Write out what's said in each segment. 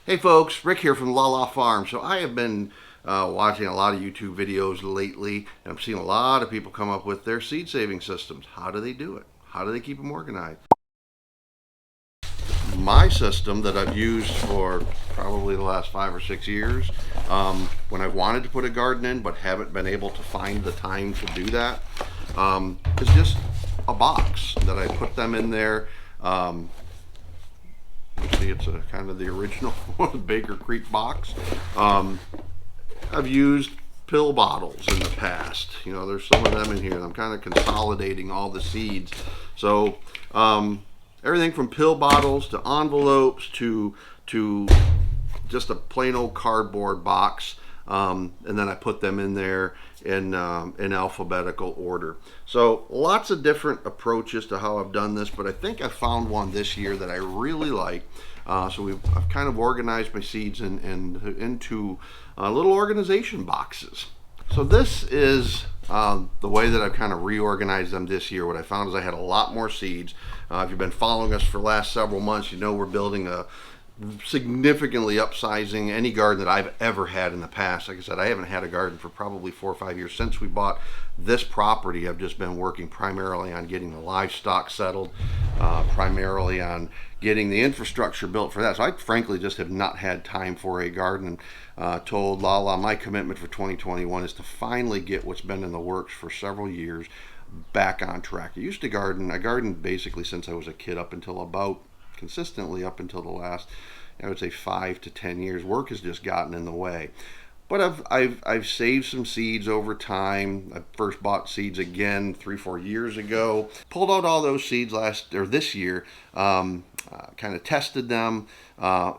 Hey folks, Rick here from LaLa Farm. So I have been watching a lot of YouTube videos lately, and I'm seeing a lot of people come up with their seed saving systems. How do they do it? How do they keep them organized? My system that I've used for probably the last 5 or 6 years, when I've wanted to put a garden in but haven't been able to find the time to do that, is just a box that I put them in there. See, it's a kind of the original Baker Creek box. I've used pill bottles in the past. You know, there's some of them in here. I'm kind of consolidating all the seeds. So everything from pill bottles to envelopes to just a plain old cardboard box. And then I put them in there in alphabetical order. So lots of different approaches to how I've done this, but I think I found one this year that I really like. So I've kind of organized my seeds into little organization boxes. So this is the way that I've kind of reorganized them this year. What I found is I had a lot more seeds. If you've been following us for the last several months, you know we're building a significantly upsizing any garden that I've ever had in the past. Like I said, I haven't had a garden for probably 4 or 5 years. Since we bought this property, I've just been working primarily on getting the livestock settled, primarily on getting the infrastructure built for that. So I frankly just have not had time for a garden. Told LaLa my commitment for 2021 is to finally get what's been in the works for several years back on track. I used to garden. I gardened basically since I was a kid consistently up until the last, I would say, 5 to 10 years. Work has just gotten in the way. But I've saved some seeds over time. I first bought seeds again 3-4 years ago. Pulled out all those seeds this year. Kind of tested them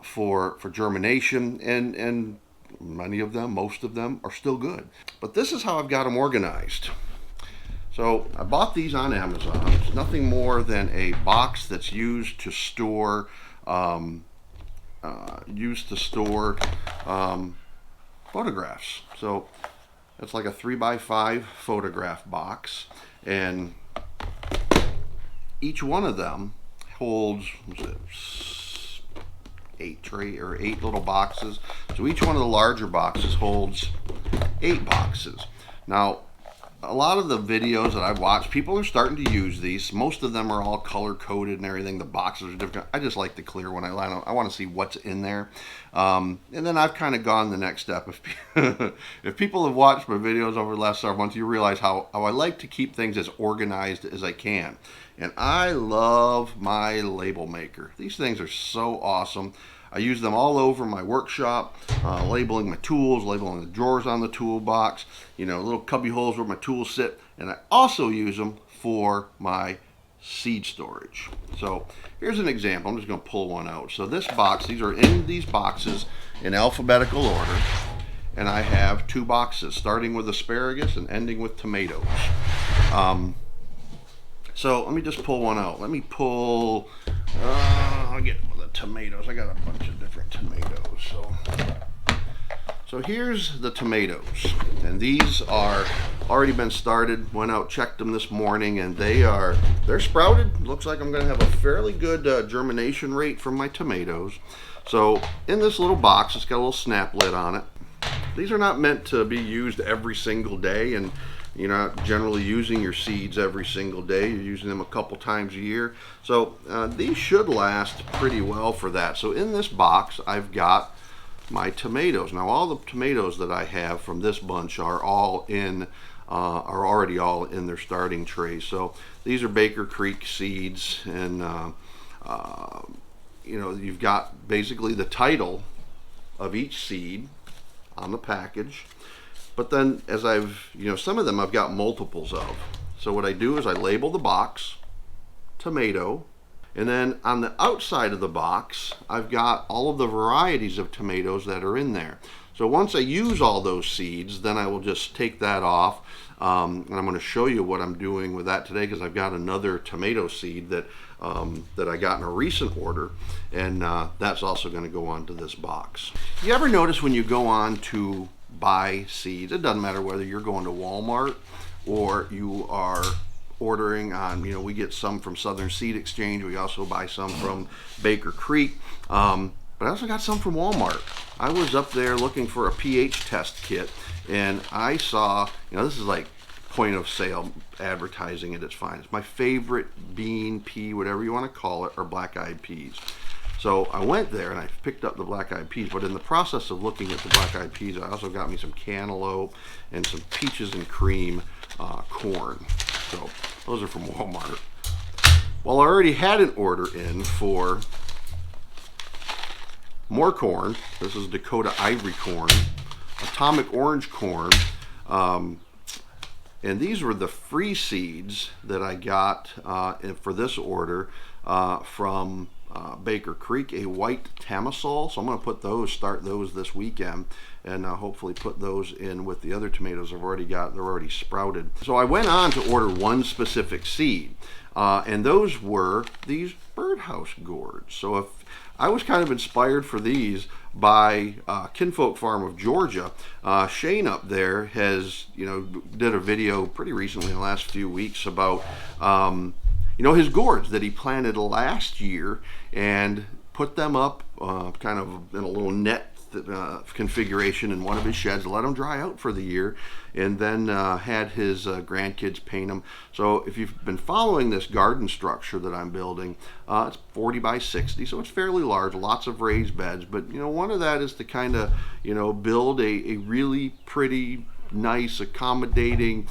for germination, and many of them, most of them, are still good. But this is how I've got them organized. So I bought these on Amazon. It's nothing more than a box that's used to store photographs. So it's like a 3x5 photograph box, and each one of them holds eight little boxes. So each one of the larger boxes holds 8 boxes. Now, a lot of the videos that I've watched, people are starting to use these. Most of them are all color coded and everything. The boxes are different. I just like the clear one. I want to see what's in there. And then I've kind of gone the next step. If people have watched my videos over the last several months, you realize how I like to keep things as organized as I can. And I love my label maker. These things are so awesome. I use them all over my workshop, labeling my tools, labeling the drawers on the toolbox, little cubby holes where my tools sit, and I also use them for my seed storage. So here's an example. I'm just going to pull one out. So this box, these are in these boxes in alphabetical order, and I have 2 boxes, starting with asparagus and ending with tomatoes. So let me just pull one out. Let me pull, I'll get the tomatoes. I got a bunch of different tomatoes. So here's the tomatoes. And these are already been started. Went out, checked them this morning, and they're sprouted. Looks like I'm gonna have a fairly good germination rate from my tomatoes. So in this little box, it's got a little snap lid on it. These are not meant to be used every single day, and you're not generally using your seeds every single day. You're using them a couple times a year. So these should last pretty well for that. So in this box, I've got my tomatoes. Now all the tomatoes that I have from this bunch are already all in their starting trays. So these are Baker Creek seeds, and you've got basically the title of each seed on the package. But then as some of them I've got multiples of. So what I do is I label the box, tomato, and then on the outside of the box, I've got all of the varieties of tomatoes that are in there. So once I use all those seeds, then I will just take that off. And I'm going to show you what I'm doing with that today, because I've got another tomato seed that I got in a recent order, and that's also going to go onto this box. You ever notice when you go on to buy seeds, it doesn't matter whether you're going to Walmart or you are ordering on, we get some from Southern Seed Exchange, we also buy some from Baker Creek. but I also got some from Walmart. I was up there looking for a pH test kit, and I saw, this is like point of sale advertising at its finest. My favorite bean, pea, whatever you want to call it, are black-eyed peas. So I went there and I picked up the black-eyed peas, but in the process of looking at the black-eyed peas, I also got me some cantaloupe and some peaches and cream corn. So those are from Walmart. Well, I already had an order in for more corn. This is Dakota Ivory corn, Atomic Orange corn, and these were the free seeds that I got for this order from Baker Creek, a white Tamisol. So I'm going to start those this weekend, and hopefully put those in with the other tomatoes I've already got. They're already sprouted. So I went on to order one specific seed, and those were these birdhouse gourds. So if I was kind of inspired for these by Kinfolk Farm of Georgia. Shane up there has, did a video pretty recently in the last few weeks about, his gourds that he planted last year and put them up kind of in a little net configuration in one of his sheds, let them dry out for the year, and then had his grandkids paint them. So if you've been following this garden structure that I'm building, it's 40 by 60, so it's fairly large, lots of raised beds, but one of that is to kind of build a really pretty, nice, accommodating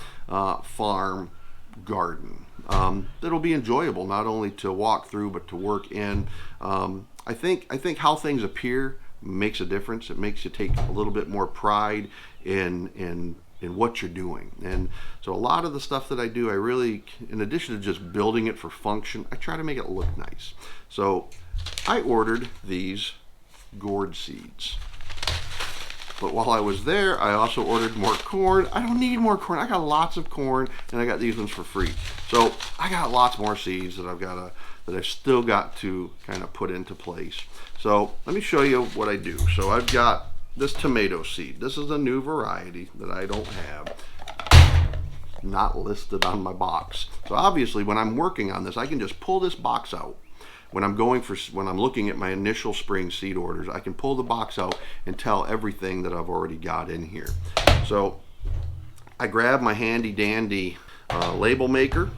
farm garden that'll be enjoyable not only to walk through but to work in. I think how things appear makes a difference. It makes you take a little bit more pride in what you're doing. And so a lot of the stuff that I do, I really, in addition to just building it for function, I try to make it look nice. So I ordered these gourd seeds. But while I was there, I also ordered more corn. I don't need more corn. I got lots of corn, and I got these ones for free. So I got lots more seeds that I've still got to kind of put into place. So let me show you what I do. So I've got this tomato seed. This is a new variety that I don't have, not listed on my box. So obviously when I'm working on this, I can just pull this box out. When I'm looking at my initial spring seed orders, I can pull the box out and tell everything that I've already got in here. So I grab my handy dandy label maker,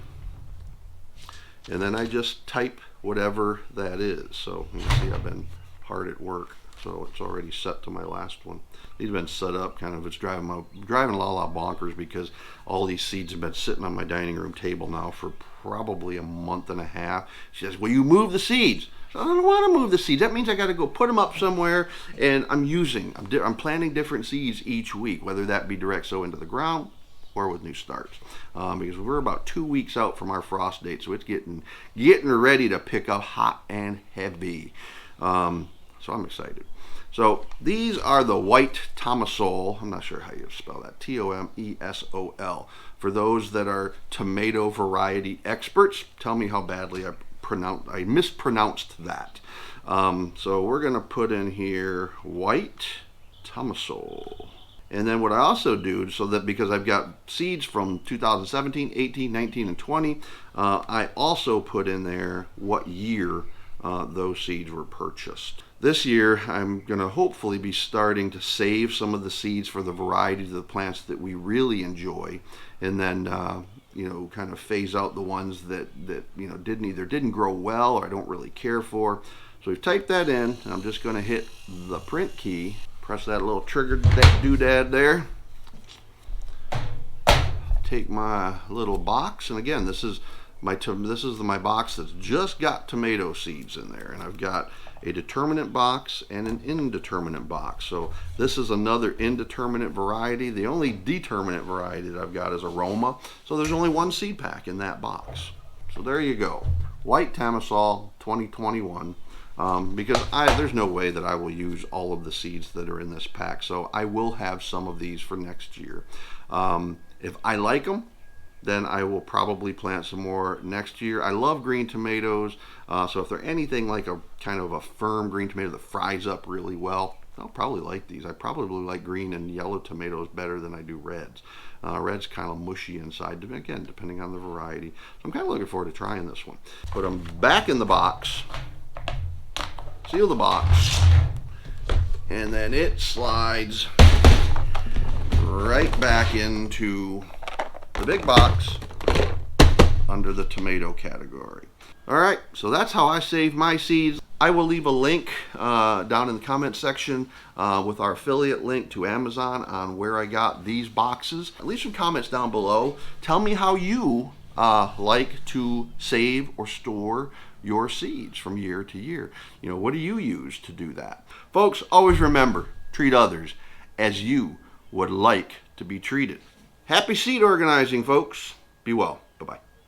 and then I just type whatever that is. So you can see I've been hard at work, so it's already set to my last one. These have been set up kind of, it's driving LaLa bonkers because all these seeds have been sitting on my dining room table now for probably a month and a half. She says, "Will you move the seeds?" So I don't want to move the seeds. That means I got to go put them up somewhere, and I'm planting different seeds each week, whether that be direct sow into the ground or with new starts, because we're about 2 weeks out from our frost date, so it's getting ready to pick up hot and heavy. So I'm excited. So these are the white Tamisol. I'm not sure how you spell that. Tomesol. For those that are tomato variety experts, tell me how badly I mispronounced that. So we're gonna put in here white Tamisol. And then what I also do, so that because I've got seeds from 2017, 18, 19, and 20, I also put in there what year those seeds were purchased. This year, I'm going to hopefully be starting to save some of the seeds for the varieties of the plants that we really enjoy, and then kind of phase out the ones that didn't grow well or I don't really care for. So we've typed that in, and I'm just going to hit the print key, press that little trigger doodad there, take my little box, and again, this is my box that's just got tomato seeds in there, and I've got a determinate box and an indeterminate box. So this is another indeterminate variety. The only determinate variety that I've got is Aroma. So there's only one seed pack in that box. So there you go. White Tamisol 2021. Because there's no way that I will use all of the seeds that are in this pack. So I will have some of these for next year. If I like them, then I will probably plant some more next year. I love green tomatoes, so if they're anything like a kind of a firm green tomato that fries up really well, I'll probably like these. I probably like green and yellow tomatoes better than I do reds. Red's kind of mushy inside, again, depending on the variety. So I'm kind of looking forward to trying this one. Put them back in the box, seal the box, and then it slides right back into the big box under the tomato category. Alright, so that's how I save my seeds. I will leave a link down in the comment section with our affiliate link to Amazon on where I got these boxes. Leave some comments down below. Tell me how you like to save or store your seeds from year to year. You know, what do you use to do that? Folks, always remember, treat others as you would like to be treated. Happy seed organizing, folks. Be well. Bye-bye.